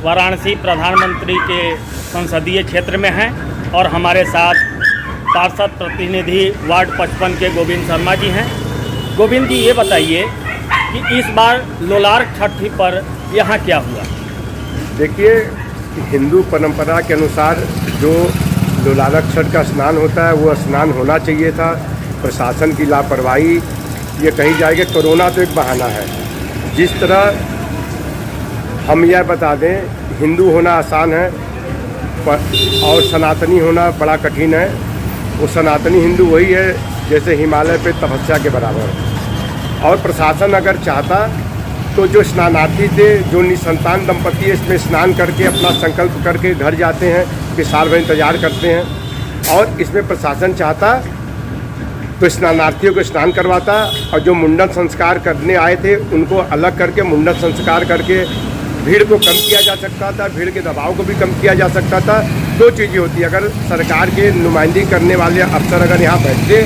वाराणसी प्रधानमंत्री के संसदीय क्षेत्र में हैं और हमारे साथ पार्षद प्रतिनिधि वार्ड 55 के गोविंद शर्मा जी हैं। गोविंद जी, ये बताइए कि इस बार लोलार्क छठी पर यहाँ क्या हुआ? देखिए, हिंदू परंपरा के अनुसार जो लोलार्क छठ का स्नान होता है वो स्नान होना चाहिए था। प्रशासन की लापरवाही ये कही जाए कि कोरोना तो एक बहाना है। जिस तरह हम यह बता दें, हिंदू होना आसान है और सनातनी होना बड़ा कठिन है। वो सनातनी हिंदू वही है जैसे हिमालय पे तपस्या के बराबर। और प्रशासन अगर चाहता तो जो स्नानार्थी थे, जो निसंतान दंपति इसमें स्नान करके अपना संकल्प करके घर जाते हैं, कि साल भर इंतजार करते हैं, और इसमें प्रशासन चाहता तो स्नानार्थियों को स्नान करवाता और जो मुंडन संस्कार करने आए थे उनको अलग करके मुंडन संस्कार करके भीड़ को कम किया जा सकता था, भीड़ के दबाव को भी कम किया जा सकता था। दो चीज़ें होती है, अगर सरकार के नुमाइंदगी करने वाले अफसर अगर यहाँ बैठते,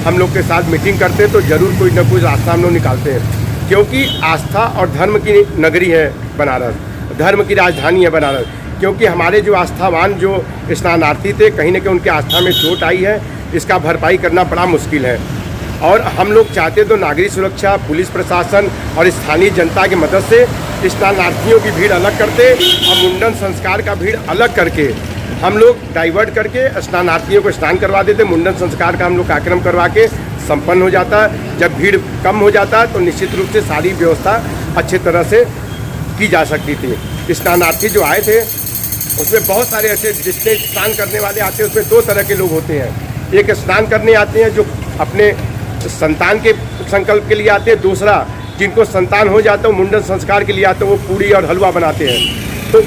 हम लोग के साथ मीटिंग करते, तो ज़रूर कोई ना कोई रास्ता हम लोग निकालते हैं। क्योंकि आस्था और धर्म की नगरी है बनारस, धर्म की राजधानी है बनारस। क्योंकि हमारे जो आस्थावान जो स्नानार्थी थे, कहीं ना कहीं उनकी आस्था में चोट आई है, इसका भरपाई करना बड़ा मुश्किल है। और हम लोग चाहते तो नागरिक सुरक्षा, पुलिस प्रशासन और स्थानीय जनता की मदद से स्नानार्थियों की भीड़ अलग करते और मुंडन संस्कार का भीड़ अलग करके हम लोग डाइवर्ट करके स्नानार्थियों को स्नान करवा देते। मुंडन संस्कार का हम लोग कार्यक्रम करवा के संपन्न हो जाता। जब भीड़ कम हो जाता तो निश्चित रूप से सारी व्यवस्था अच्छी तरह से की जा सकती थी। स्नानार्थी जो आए थे उसमें बहुत सारे ऐसे जितने स्नान करने वाले आते हैं उसमें दो तरह के लोग होते हैं। एक स्नान करने आते हैं जो अपने संतान के संकल्प के लिए आते हैं, दूसरा जिनको संतान हो जाता है मुंडन संस्कार के लिए आते हैं, वो पूड़ी और हलवा बनाते हैं। तो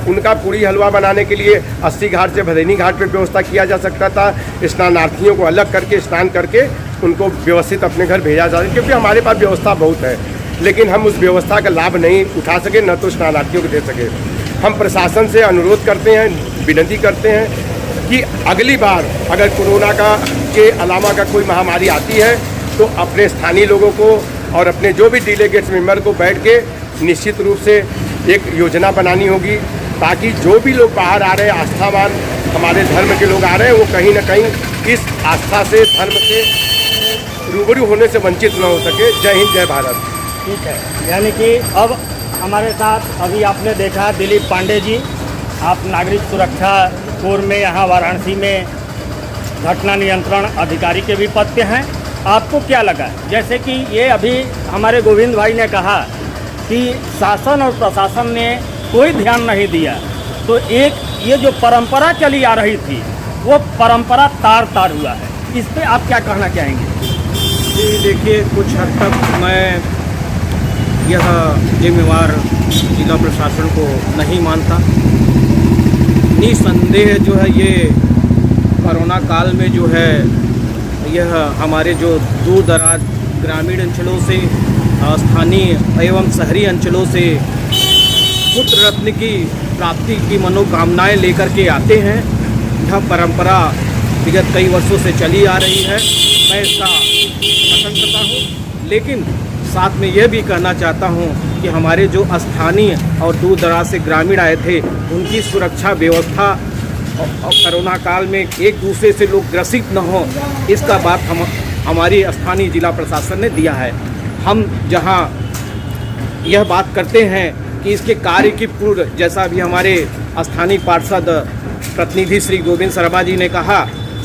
उनका पूड़ी हलवा बनाने के लिए 80 घाट से भदैनी घाट पे व्यवस्था किया जा सकता था। स्नानार्थियों को अलग करके स्नान करके उनको व्यवस्थित अपने घर भेजा जा सकता, क्योंकि हमारे पास व्यवस्था बहुत है, लेकिन हम उस व्यवस्था का लाभ नहीं उठा सके, न तो स्नानार्थियों को दे सके। हम प्रशासन से अनुरोध करते हैं, विनती करते हैं कि अगली बार अगर कोरोना के अलावा का कोई महामारी आती है तो अपने स्थानीय लोगों को और अपने जो भी डेलीगेट्स मेंबर को बैठ के निश्चित रूप से एक योजना बनानी होगी, ताकि जो भी लोग बाहर आ रहे हैं, आस्थावान हमारे धर्म के लोग आ रहे हैं, वो कहीं ना कहीं इस आस्था से, धर्म से रूबरू होने से वंचित न हो सके। जय हिंद, जय भारत। ठीक है, यानी कि अब हमारे साथ अभी आपने देखा दिलीप पांडे जी, आप नागरिक सुरक्षा कोर में यहाँ वाराणसी में घटना नियंत्रण अधिकारी के भी पद पे हैं। आपको क्या लगा, जैसे कि ये अभी हमारे गोविंद भाई ने कहा कि शासन और प्रशासन ने कोई ध्यान नहीं दिया, तो एक ये जो परंपरा चली आ रही थी वो परंपरा तार तार हुआ है, इस पे आप क्या कहना चाहेंगे? जी देखिए, कुछ हद तक मैं यह जिम्मेवार जिला प्रशासन को नहीं मानता। निसंदेह जो है ये कोरोना काल में जो है यह हमारे जो दूर दराज ग्रामीण अंचलों से स्थानीय एवं शहरी अंचलों से पुत्र रत्न की प्राप्ति की मनोकामनाएं लेकर के आते हैं। यह परंपरा विगत कई वर्षों से चली आ रही है, मैं इसका पसंद करता हूँ। लेकिन साथ में यह भी कहना चाहता हूँ कि हमारे जो स्थानीय और दूर दराज से ग्रामीण आए थे उनकी सुरक्षा व्यवस्था और कोरोना काल में एक दूसरे से लोग ग्रसित न हो, इसका बात हमारी स्थानीय जिला प्रशासन ने दिया है। हम जहाँ यह बात करते हैं कि इसके कार्य की पूर्व, जैसा भी हमारे स्थानीय पार्षद प्रतिनिधि श्री गोविंद शर्मा जी ने कहा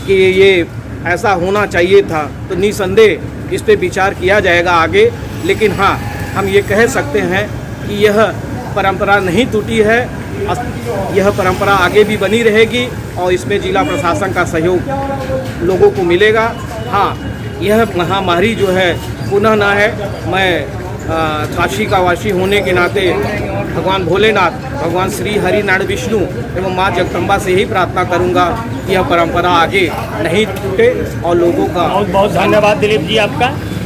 कि ये ऐसा होना चाहिए था, तो निसंदेह इस पे विचार किया जाएगा आगे। लेकिन हाँ, हम ये कह सकते हैं कि यह परंपरा नहीं टूटी है, यह परंपरा आगे भी बनी रहेगी और इसमें जिला प्रशासन का सहयोग लोगों को मिलेगा। हाँ, यह महामारी जो है पुनः ना है। मैं काशी का वासी होने के नाते भगवान भोलेनाथ, भगवान श्री हरि नारायण विष्णु एवं माँ जगदम्बा से ही प्रार्थना करूंगा कि यह परंपरा आगे नहीं टूटे और लोगों का बहुत बहुत धन्यवाद दिलीप जी आपका।